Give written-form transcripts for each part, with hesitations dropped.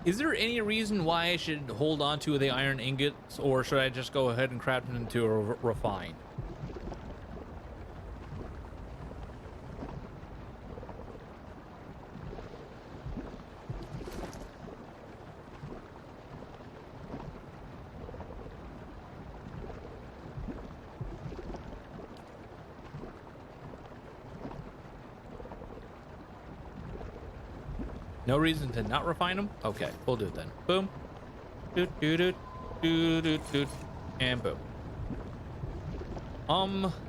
Is there any reason why I should hold on to the iron ingots, or should I just go ahead and craft them into a refine? No reason to not refine them? Okay, we'll do it then. Boom. Doot, doot, doot, doot, doot, doot, and boom.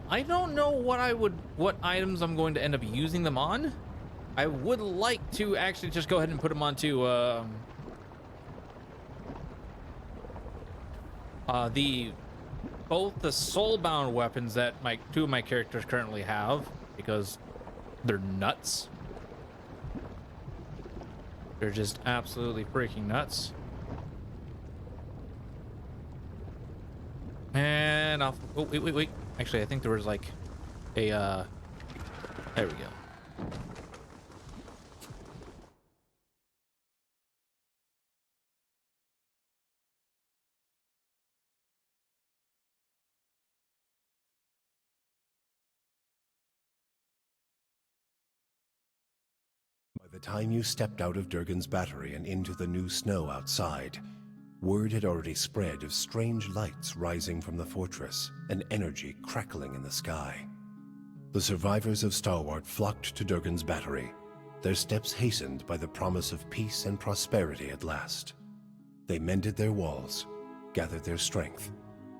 I don't know what items I'm going to end up using them on. I would like to actually just go ahead and put them onto, both the soulbound weapons that two of my characters currently have, because they're nuts. They're just absolutely freaking nuts. And I'll... Oh, wait. Actually, I think there was like a... There we go. By the time you stepped out of Durgan's battery and into the new snow outside, word had already spread of strange lights rising from the fortress and energy crackling in the sky. The survivors of Starward flocked to Durgan's battery, their steps hastened by the promise of peace and prosperity at last. They mended their walls, gathered their strength,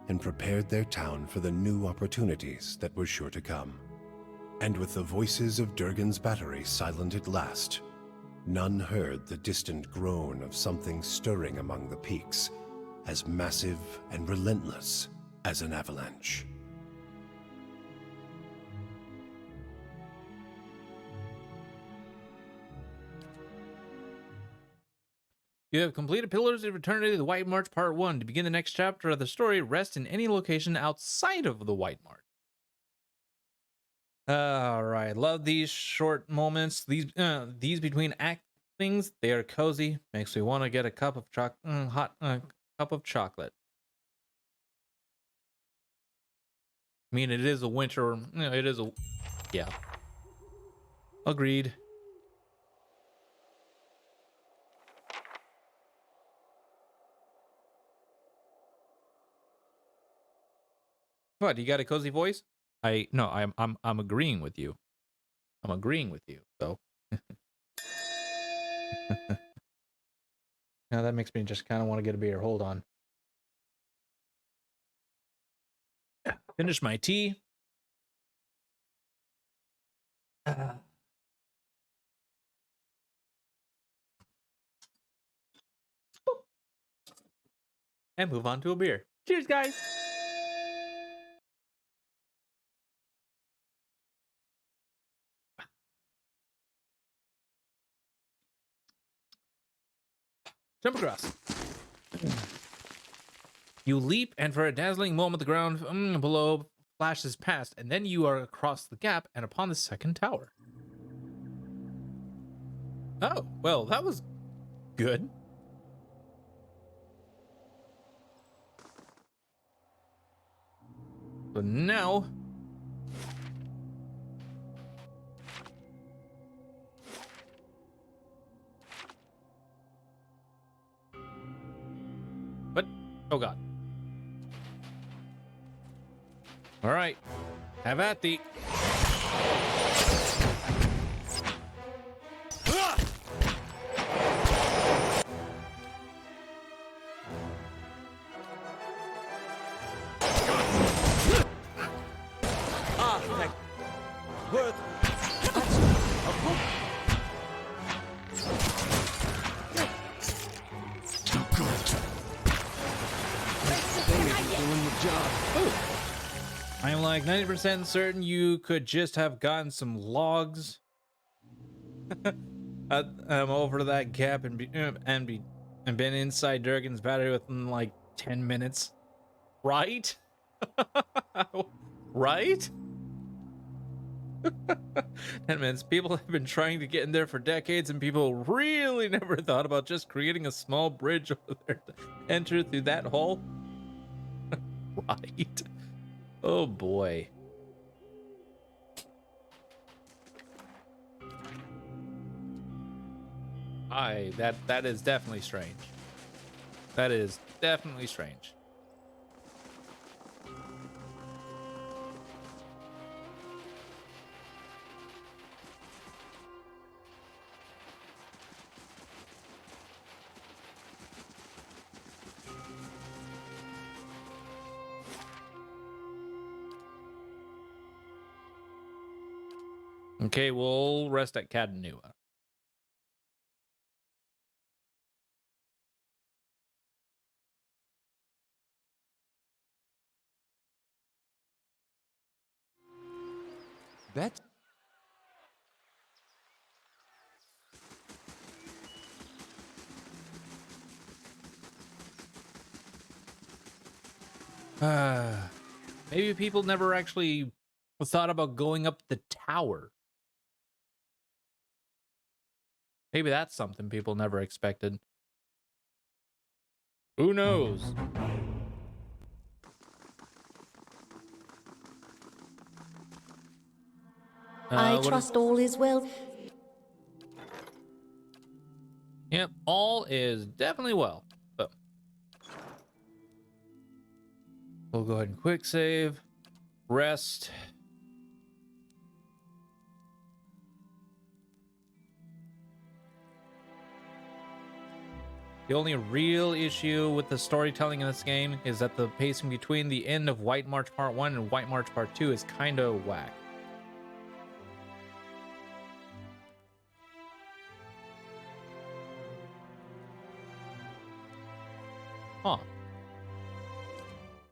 and prepared their town for the new opportunities that were sure to come. And with the voices of Durgan's battery silent at last, none heard the distant groan of something stirring among the peaks, as massive and relentless as an avalanche. You have completed Pillars of Eternity, the White March Part 1. To begin the next chapter of the story, rest in any location outside of the White March. All right, love these short moments. These between act things, they are cozy. Makes me want to get a cup of hot cup of chocolate. I mean, it is a winter. It is a, yeah. Agreed. What? You got a cozy voice? I'm agreeing with you. I'm agreeing with you. So. Now that makes me just kind of want to get a beer. Hold on. Finish my tea. And move on to a beer. Cheers, guys. Jump across. You leap, and for a dazzling moment, the ground below flashes past, and then you are across the gap and upon the second tower. Oh, well, that was good. So now... What? Oh, God. All right. Have at thee. I'm like 90% certain you could just have gotten some logs. I'm over that gap and been inside Durgan's battery within like 10 minutes. Right? Right? That means people have been trying to get in there for decades, and people really never thought about just creating a small bridge over there to enter through that hole. Right. Oh boy. That is definitely strange. That is definitely strange. Okay, we'll rest at Cadanua. That Maybe people never actually thought about going up the tower. Maybe that's something people never expected. Who knows? I What is- trust all is well. Yep, all is definitely well. So we'll go ahead and quick save, rest. The only real issue with the storytelling in this game is that the pacing between the end of White March Part 1 and White March Part 2 is kind of whack. Huh.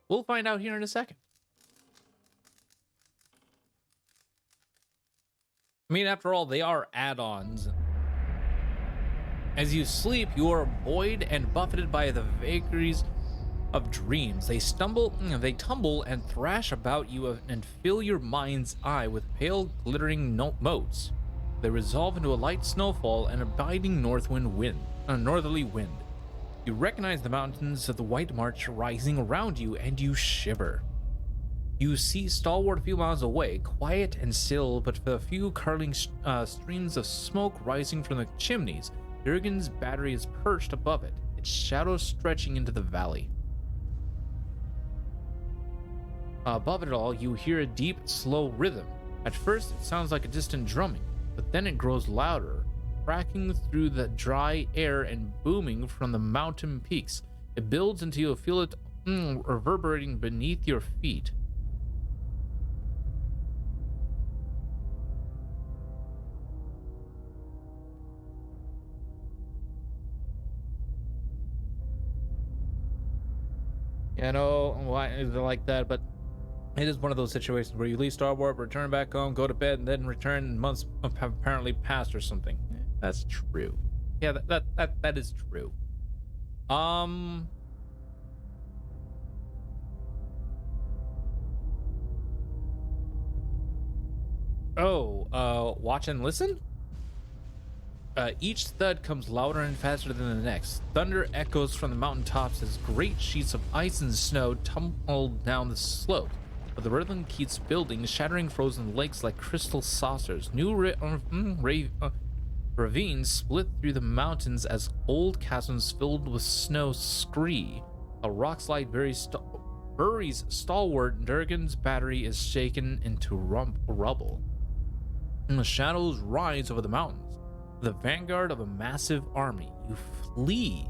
We'll find out here in a second. I mean, after all, they are add-ons. As you sleep, you are buoyed and buffeted by the vagaries of dreams. They tumble and thrash about you and fill your mind's eye with pale, glittering motes. They resolve into a light snowfall and a biting northerly wind. You recognize the mountains of the White March rising around you, and you shiver. You see Stalwart a few miles away, quiet and still, but with a few curling streams of smoke rising from the chimneys. Durgan's battery is perched above it, its shadow stretching into the valley. Above it all, you hear a deep, slow rhythm. At first, it sounds like a distant drumming, but then it grows louder, cracking through the dry air and booming from the mountain peaks. It builds until you feel it reverberating beneath your feet. Yeah, I know why is it like that, but it is one of those situations where you leave Star Wars, return back home, go to bed, and then return, and months have apparently passed or something. That's true. Yeah, that is true. Watch and listen? Each thud comes louder and faster than the next. Thunder echoes from the mountaintops as great sheets of ice and snow tumble down the slope. But the rhythm keeps building, shattering frozen lakes like crystal saucers. New ravines split through the mountains as old chasms filled with snow scree. A rock slide buries stalwart Durgan's battery is shaken into rubble. And the shadows rise over the mountains. The vanguard of a massive army. You flee.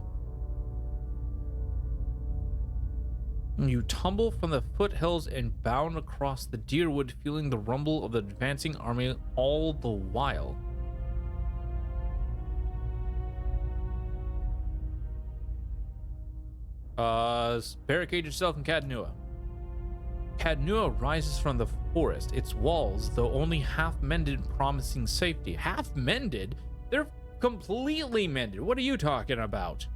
You tumble from the foothills and bound across the deerwood, feeling the rumble of the advancing army all the while. Barricade yourself in Cadanua. Cadanua rises from the forest, its walls, though only half-mended, promising safety. Half-mended? They're completely mended. What are you talking about?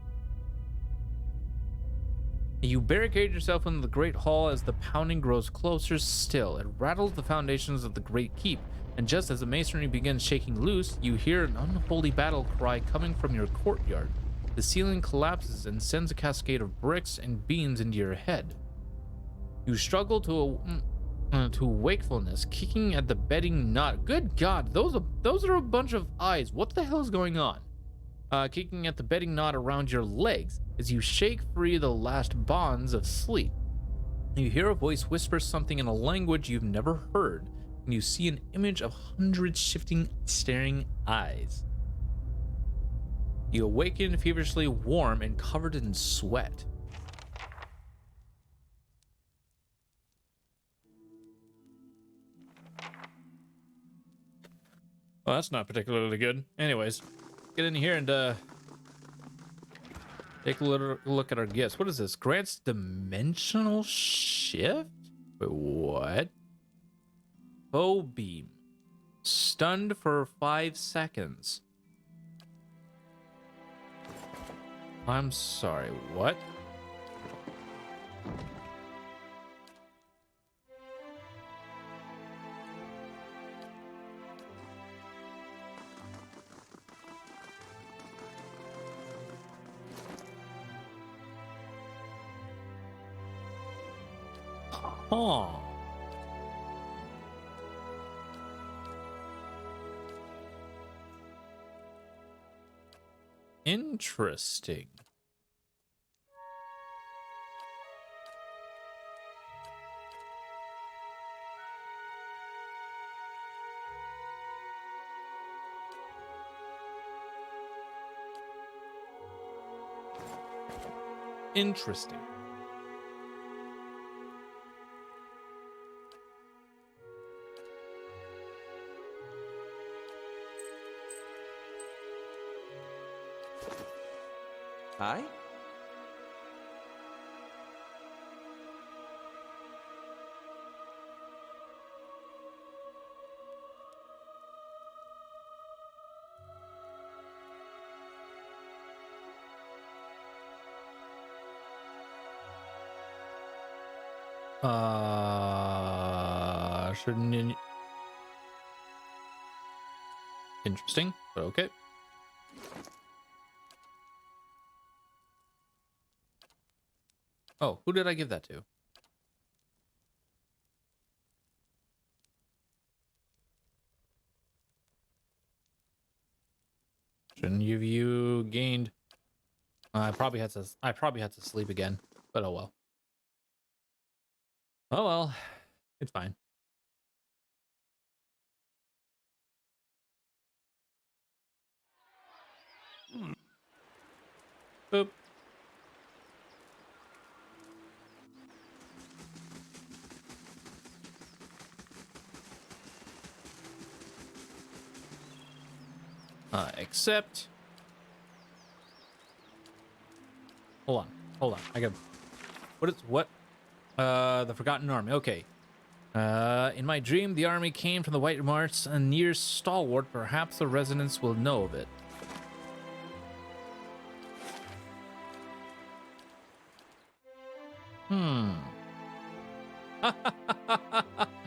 You barricade yourself in the great hall as the pounding grows closer still. It rattles the foundations of the great keep, And just as the masonry begins shaking loose, you hear an unholy battle cry coming from your courtyard. The ceiling collapses and sends a cascade of bricks and beams into your head. You struggle to wakefulness, kicking at the bedding knot. Good God, those are a bunch of eyes. What the hell is going on? Kicking at the bedding knot around your legs as you shake free the last bonds of sleep. You hear a voice whisper something in a language you've never heard, and you see an image of hundreds shifting, staring eyes. You awaken feverishly warm and covered in sweat. Well, that's not particularly good. Anyways, get in here and take a look at our gifts. What is this? Grants dimensional shift? Wait, what? Bow beam. Stunned for 5 seconds. I'm sorry, what? Huh. Interesting. Interesting. Hi? Shouldn't. Interesting, but okay. Oh, who did I give that to? Shouldn't you gained? I probably had to sleep again, but oh well. Oh well, it's fine. Boop. Except. Hold on. I got. What? The Forgotten Army. Okay. In my dream, the army came from the White Marsh, a near stalwart. Perhaps the residents will know of it.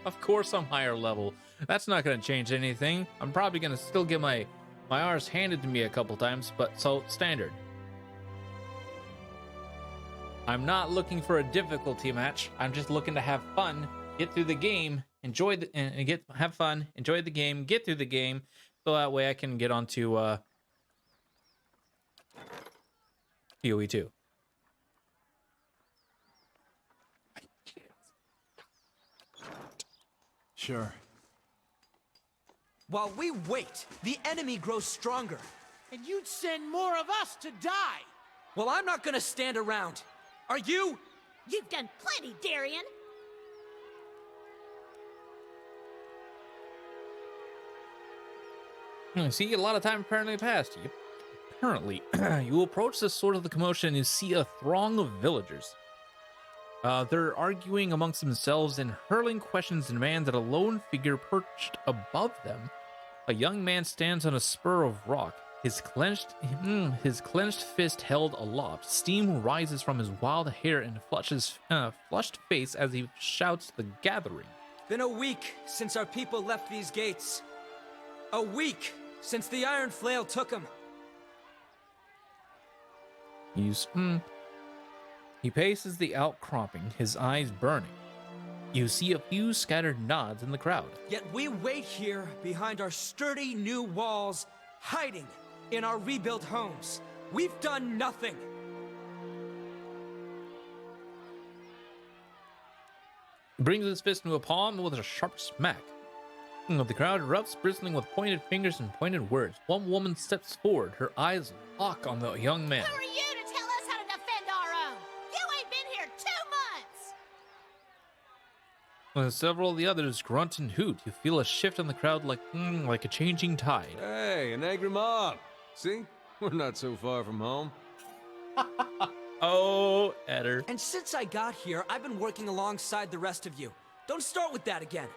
Of course I'm higher level. That's not going to change anything. I'm probably going to still get my arse handed to me a couple times, but so standard. I'm not looking for a difficulty match. I'm just looking to have fun, get through the game, have fun, enjoy the game, get through the game, so that way I can get onto PoE 2. Sure. While we wait, the enemy grows stronger. And you'd send more of us to die! Well, I'm not gonna stand around. Are you? You've done plenty, Darian! See, a lot of time apparently passed. Apparently, you approach the source of the commotion and you see a throng of villagers. They're arguing amongst themselves and hurling questions and demands at a lone figure perched above them. A young man stands on a spur of rock, his clenched fist held aloft. Steam rises from his wild hair and flushed face as he shouts the gathering. Been a week since our people left these gates. A week since the Iron Flail took them. He paces the outcropping, his eyes burning. You see a few scattered nods in the crowd. Yet we wait here behind our sturdy new walls, hiding in our rebuilt homes. We've done nothing. He brings his fist into a palm with a sharp smack. The crowd erupts, bristling with pointed fingers and pointed words. One woman steps forward, her eyes lock on the young man. Who are you to tell us how to defend our own? You ain't been here 2 months! When several of the others grunt and hoot, you feel a shift in the crowd like a changing tide. Hey, an angry mob. See? We're not so far from home. Oh, Eder. And since I got here, I've been working alongside the rest of you. Don't start with that again.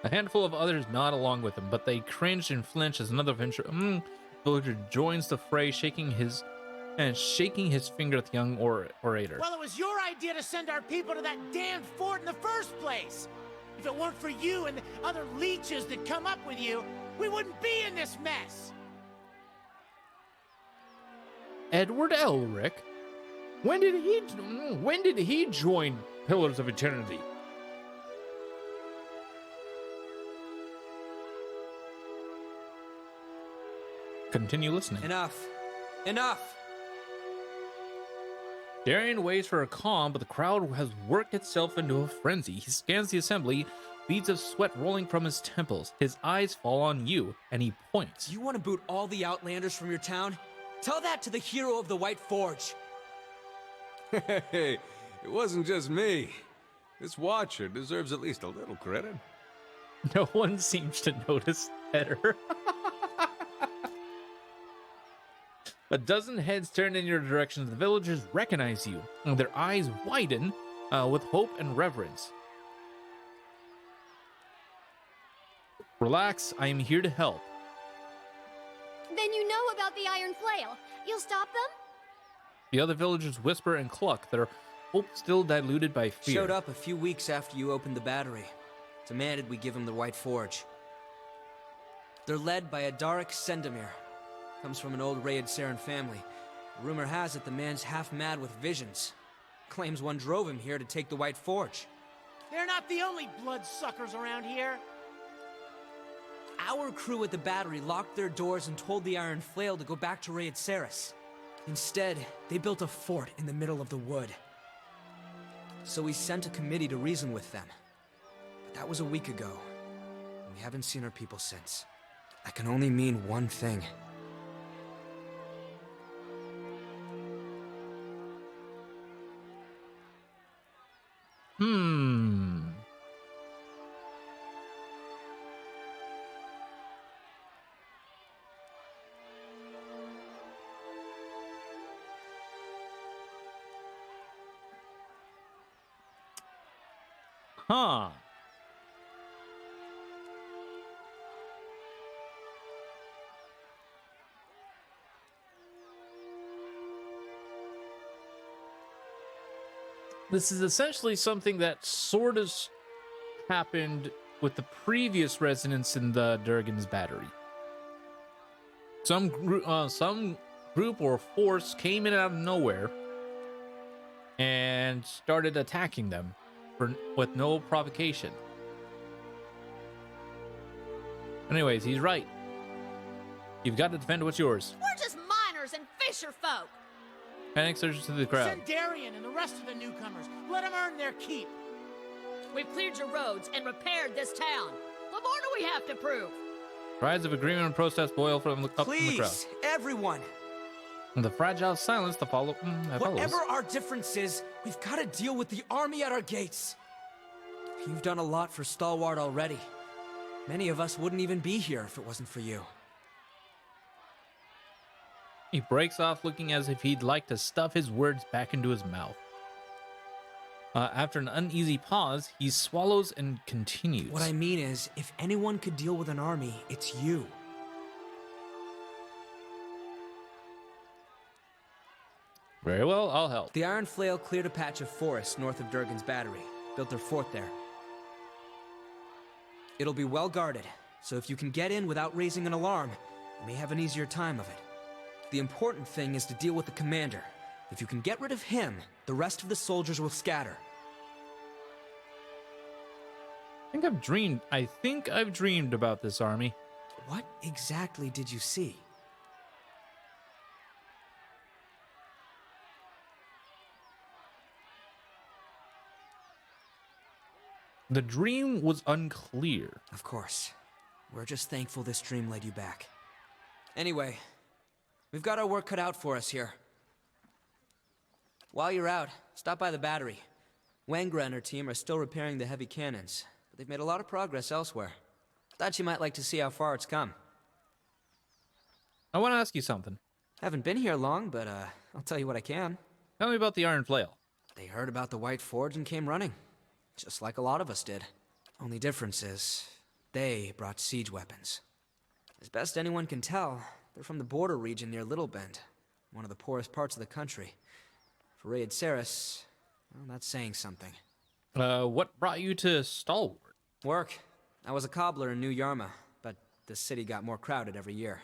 A handful of others nod along with him, but they cringe and flinch as another villager joins the fray, shaking his finger at the young orator. Well, it was your idea to send our people to that damned fort in the first place. If it weren't for you and the other leeches that come up with you, we wouldn't be in this mess. Edward Elric? When did he join Pillars of Eternity? Continue listening. Enough. Enough! Darian waits for a calm, but the crowd has worked itself into a frenzy. He scans the assembly, beads of sweat rolling from his temples. His eyes fall on you, and he points. You want to boot all the Outlanders from your town? Tell that to the hero of the White Forge. Hey, it wasn't just me. This Watcher deserves at least a little credit. No one seems to notice Eder. A dozen heads turn in your direction. The villagers recognize you, and their eyes widen with hope and reverence. Relax, I am here to help. Then you know about the Iron Flail. You'll stop them? The other villagers whisper and cluck, their hope still diluted by fear. Showed up a few weeks after you opened the battery. Demanded we give him the White Forge. They're led by a Darek Sendamir. Comes from an old Rayed Saren family. Rumor has it the man's half mad with visions. Claims one drove him here to take the White Forge. They're not the only bloodsuckers around here. Our crew at the battery locked their doors and told the Iron Flail to go back to Rayed Saris. Instead, they built a fort in the middle of the wood. So we sent a committee to reason with them. But that was a week ago. We haven't seen our people since. That can only mean one thing. Huh. This is essentially something that sort of happened with the previous residents in the Durgan's battery. Some group or force came in out of nowhere and started attacking them with no provocation. Anyways, he's right. You've got to defend what's yours. We're just miners and fisher folk. Panic surges through the crowd. Send Darian and the rest of the newcomers. Let them earn their keep. We've cleared your roads and repaired this town. What more do we have to prove? Cries of agreement and protest boil from the, up from the crowd. Please, everyone. And the fragile silence that follows. Whatever our difference is, we've got to deal with the army at our gates. You've done a lot for Stalwart already. Many of us wouldn't even be here if it wasn't for you. He breaks off, looking as if he'd like to stuff his words back into his mouth. After an uneasy pause, he swallows and continues. What I mean is, if anyone could deal with an army, it's you. Very well, I'll help. The Iron Flail cleared a patch of forest north of Durgan's battery. built their fort there. It'll be well guarded, so if you can get in without raising an alarm, you may have an easier time of it. The important thing is to deal with the commander. If you can get rid of him, the rest of the soldiers will scatter. I think I've dreamed about this army. What exactly did you see? The dream was unclear. Of course. We're just thankful this dream led you back. Anyway, we've got our work cut out for us here. While you're out, stop by the battery. Wangra and her team are still repairing the heavy cannons, but they've made a lot of progress elsewhere. Thought you might like to see how far it's come. I want to ask you something. Haven't been here long, but I'll tell you what I can. Tell me about the Iron Flail. They heard about the White Forge and came running. Just like a lot of us did. Only difference is, they brought siege weapons. As best anyone can tell, they're from the border region near Little Bend, one of the poorest parts of the country. For Raid Ceres, well, that's saying something. What brought you to Stalwart? Work. I was a cobbler in New Yarma, but the city got more crowded every year.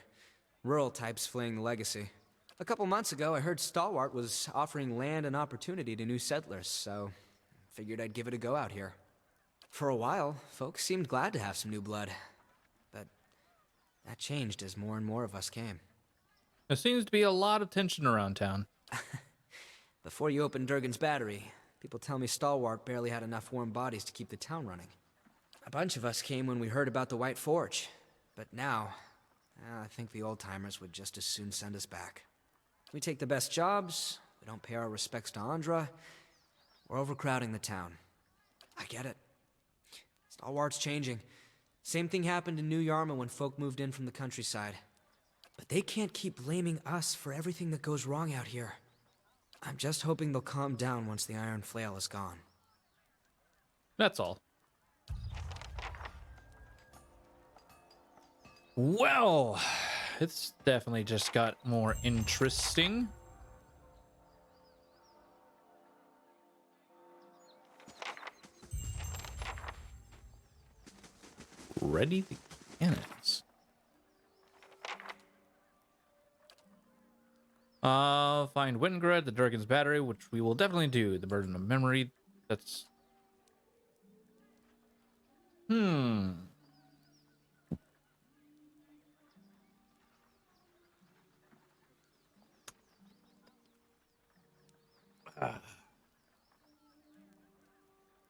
Rural types fleeing the legacy. A couple months ago, I heard Stalwart was offering land and opportunity to new settlers, so figured I'd give it a go out here. For a while, folks seemed glad to have some new blood, but that changed as more and more of us came. There seems to be a lot of tension around town. Before you opened Durgan's battery, people tell me Stalwart barely had enough warm bodies to keep the town running. A bunch of us came when we heard about the White Forge, but now, I think the old-timers would just as soon send us back. We take the best jobs, we don't pay our respects to Andra, we're overcrowding the town. I get it. Stalwart's changing. Same thing happened in New Yarma when folk moved in from the countryside. But they can't keep blaming us for everything that goes wrong out here. I'm just hoping they'll calm down once the Iron Flail is gone. That's all. Well, it's definitely just got more interesting. Ready the cannons. Find Wingrad, the Durgan's battery, which we will definitely do. The burden of memory. That's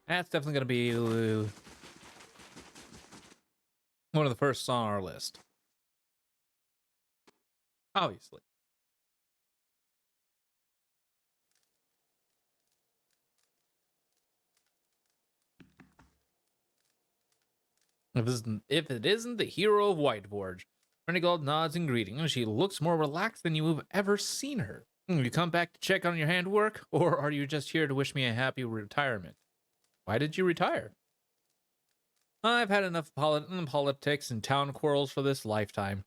That's definitely going to be one of the first on our list. Obviously. If it isn't the hero of White Forge. Renegald nods in greeting, and she looks more relaxed than you have ever seen her. You come back to check on your handwork, or are you just here to wish me a happy retirement? Why did you retire? I've had enough politics and town quarrels for this lifetime.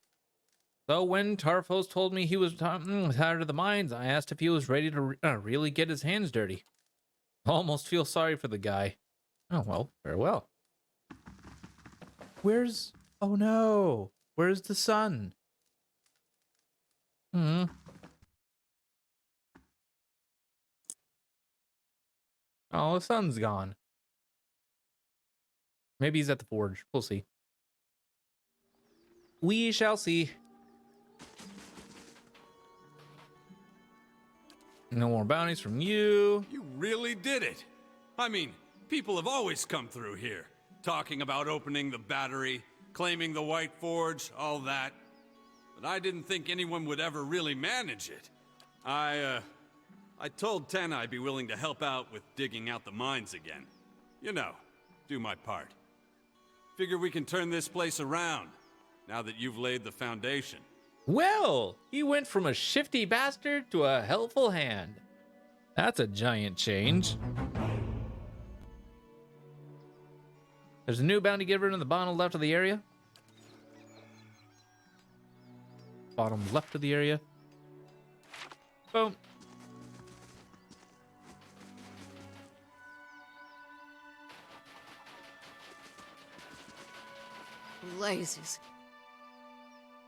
So when Tarfos told me he was tired of the mines, I asked if he was ready to really get his hands dirty. Almost feel sorry for the guy. Oh, well, farewell. Oh no, where's the sun? Oh, the sun's gone. Maybe he's at the forge. We'll see. We shall see. No more bounties from you. You really did it. I mean, people have always come through here, talking about opening the battery, claiming the White Forge, all that. But I didn't think anyone would ever really manage it. I told Ten I'd be willing to help out with digging out the mines again. You know, do my part. Figure we can turn this place around, now that you've laid the foundation. Well, he went from a shifty bastard to a helpful hand. That's a giant change. There's a new bounty giver in the bottom left of the area. Bottom left of the area. Boom. blazes.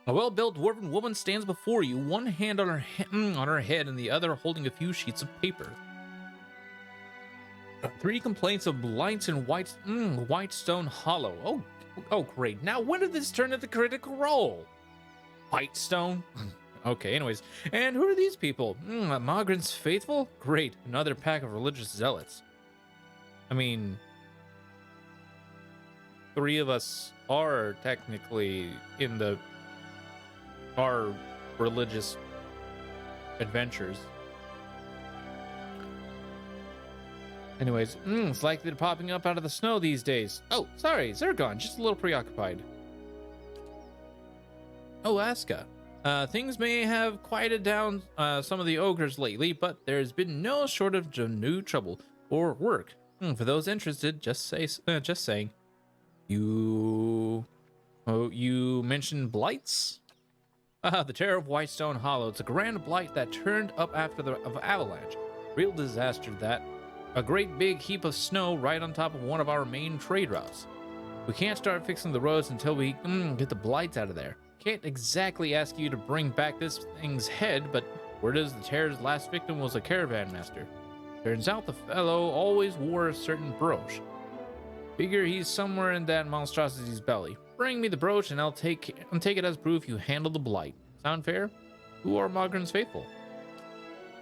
A well-built dwarven woman stands before you, one hand on her head and the other holding a few sheets of paper. 3 complaints of blights in Whitestone Hollow. Oh, great. Now, when did this turn into Critical Role? Whitestone? Okay, anyways. And who are these people? Mogren's Faithful? Great. Another pack of religious zealots. I mean, 3 of us are technically in our religious adventures. Anyways, it's likely to popping up out of the snow these days. Oh, sorry, Zergon, just a little preoccupied. Oh, Aska. Things may have quieted down some of the ogres lately, but there's been no shortage of new trouble or work. For those interested, just saying. You mentioned blights? The Terror of Whitestone Hollow. It's a grand blight that turned up after the avalanche. Real disaster that. A great big heap of snow right on top of one of our main trade routes. We can't start fixing the roads until we get the blights out of there. Can't exactly ask you to bring back this thing's head, but word is the terror's last victim was a caravan master. Turns out the fellow always wore a certain brooch. Figure he's somewhere in that monstrosity's belly. Bring me the brooch and I'll take it as proof you handled the blight. Sound fair? Who are Mogren's Faithful?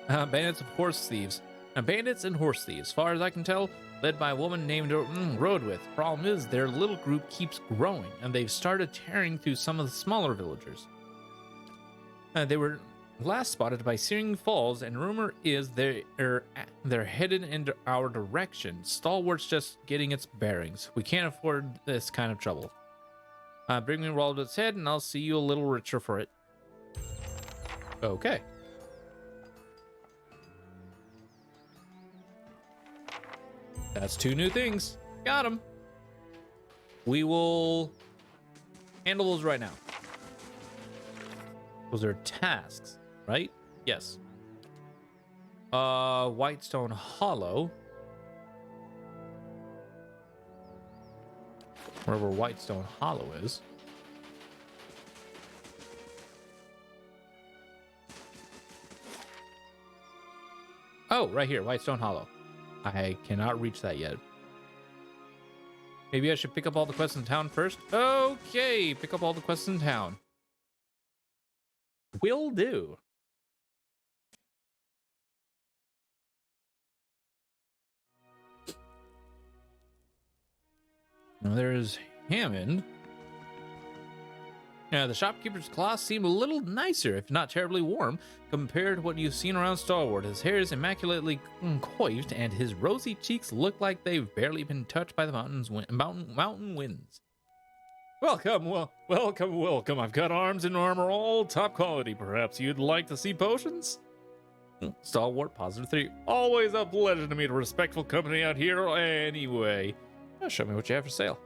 Bandits of horse thieves. Bandits and horse thieves, as far as I can tell, led by a woman named Roadwith. Problem is, their little group keeps growing, and they've started tearing through some of the smaller villagers. They were last spotted by Searing Falls, and rumor is they're headed into our direction. Stalwart's just getting its bearings. We can't afford this kind of trouble. Bring me Roadwith's head, and I'll see you a little richer for it. Okay. That's 2 new things. Got them. We will handle those right now. Those are tasks, right? Yes. Whitestone Hollow. Wherever Whitestone Hollow is. Oh, right here, Whitestone Hollow. I cannot reach that yet. Maybe I should pick up all the quests in town first. Okay, pick up all the quests in town. Will do. Now there's Hammond. The shopkeeper's cloth seemed a little nicer, if not terribly warm, compared to what you've seen around Starward. His hair is immaculately coiffed, and his rosy cheeks look like they've barely been touched by the mountain winds. Welcome, welcome. I've got arms and armor all top quality. Perhaps you'd like to see potions? Stalwart, positive 3. Always a pleasure to meet a respectful company out here anyway. Show me what you have for sale.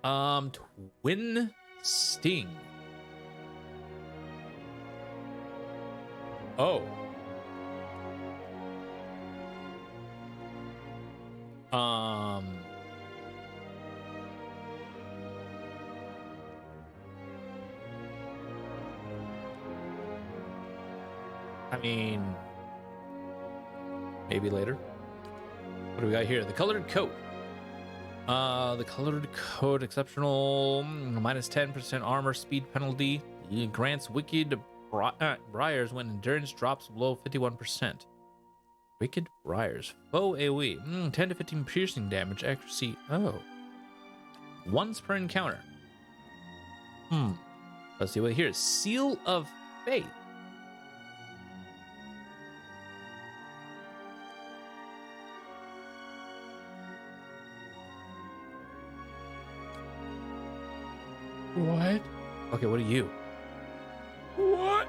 Twin Sting. Oh. I mean, maybe later. What do we got here? The colored coat. The colored coat, exceptional minus 10% armor speed penalty. It grants wicked briars when endurance drops below 51%. Wicked briars. Foe AoE. 10 to 15 piercing damage. Accuracy. Oh. Once per encounter. Let's see what here is. Seal of Faith. What? Okay, what are you? What?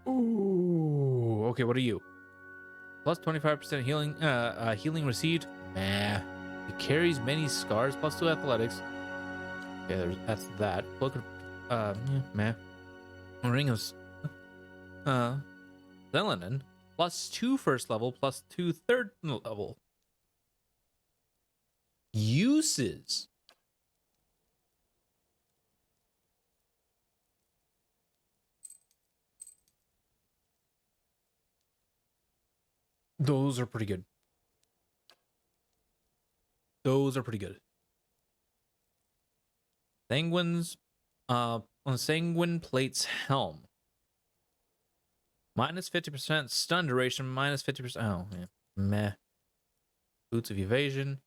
Ooh. Okay, what are you? Plus 25% healing. Healing received. Meh. It carries many scars. Plus 2 athletics. Yeah, that's that. Look. Meh. Ring of Zelenin, +2 first level, +2 third level. Uses. Those are pretty good. Those are pretty good. Sanguine's on Sanguine Plate's helm. -50% stun duration, -50%. Oh, yeah. Meh. Boots of evasion.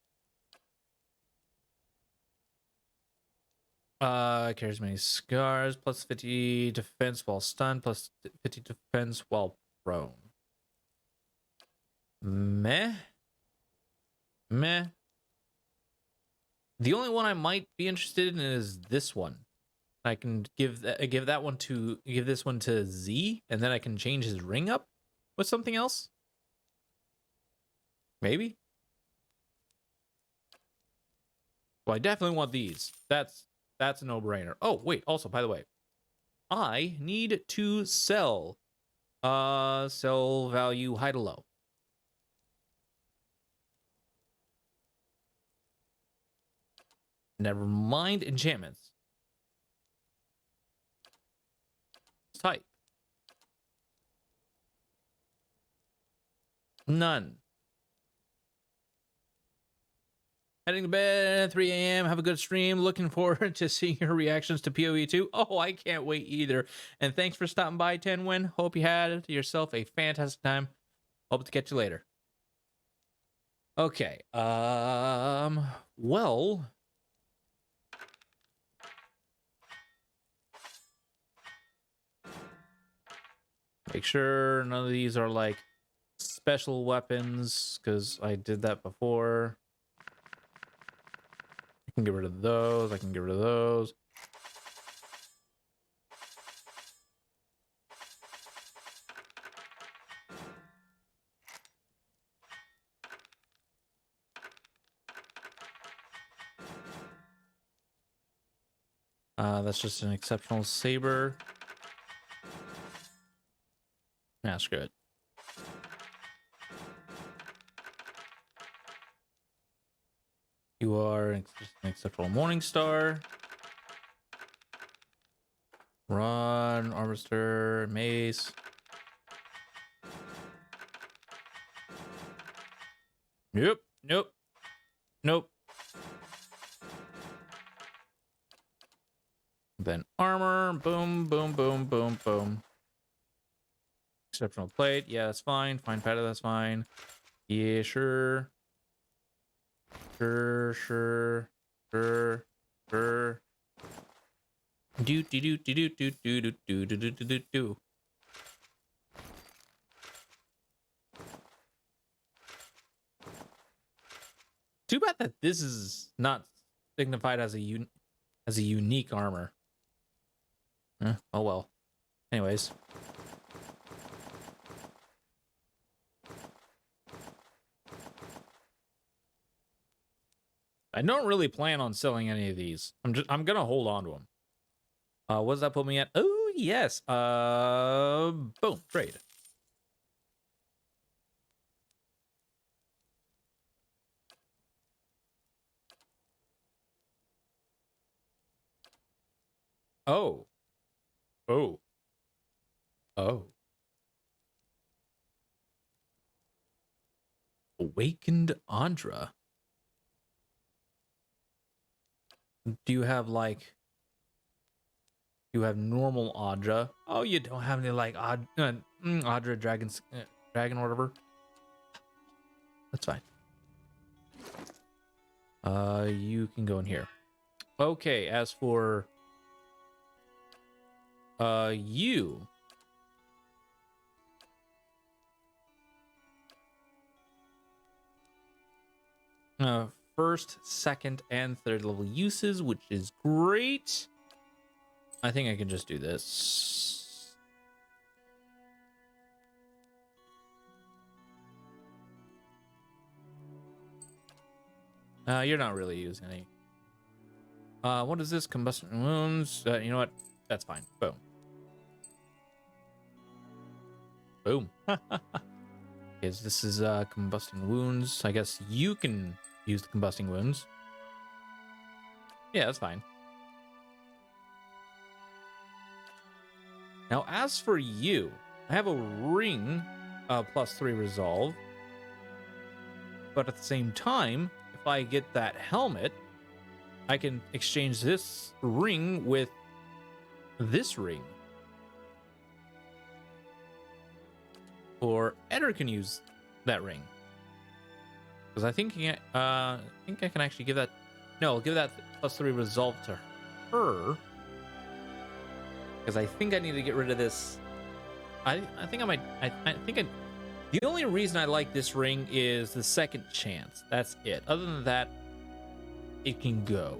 Carries many scars, +50 defense while stunned, +50 defense while prone. Meh. Meh. The only one I might be interested in is this one. I can give this one to Z, and then I can change his ring up with something else. Maybe. Well, I definitely want these. That's a no-brainer. Oh, wait, also, by the way, I need to sell value high to low. Never mind enchantments. Type. None. Heading to bed at 3 a.m. Have a good stream. Looking forward to seeing your reactions to PoE 2. Oh, I can't wait either. And thanks for stopping by, 10 Win. Hope you had yourself a fantastic time. Hope to catch you later. Okay. Well. Make sure none of these are like special weapons, because I did that before. I can get rid of those. I can get rid of those. That's just an exceptional saber. Nah, screw it. You are just an exceptional Morning Star. Run, Harvester, Mace. Nope, nope, nope. Then armor, boom, boom, boom, boom, boom. Exceptional plate, yeah, that's fine. Fine pattern, that's fine. Yeah, sure. Sure. Do. Too bad that this is not signified as a unique armor. Oh well. Anyways. I don't really plan on selling any of these. I'm gonna hold on to them. What does that put me at? Oh yes. Boom, trade. Oh. Awakened Andra. Do you have like? You have normal Audra. Oh, you don't have any like Audra dragon or whatever. That's fine. You can go in here. Okay, as for you. First, second, and third level uses, which is great. I think I can just do this. You're not really using any. What is this? Combustion wounds. You know what? That's fine. Boom. Boom. Because this is combusting wounds. I guess you can use the combusting wounds. Yeah, that's fine. Now, as for you, I have a ring +3 resolve. But at the same time, if I get that helmet, I can exchange this ring with this ring. Or Eder can use that ring. Because I think I can actually give that. No, I'll give that +3 resolve to her. Because I think I need to get rid of this. I think I might. The only reason I like this ring is the second chance. That's it. Other than that, it can go.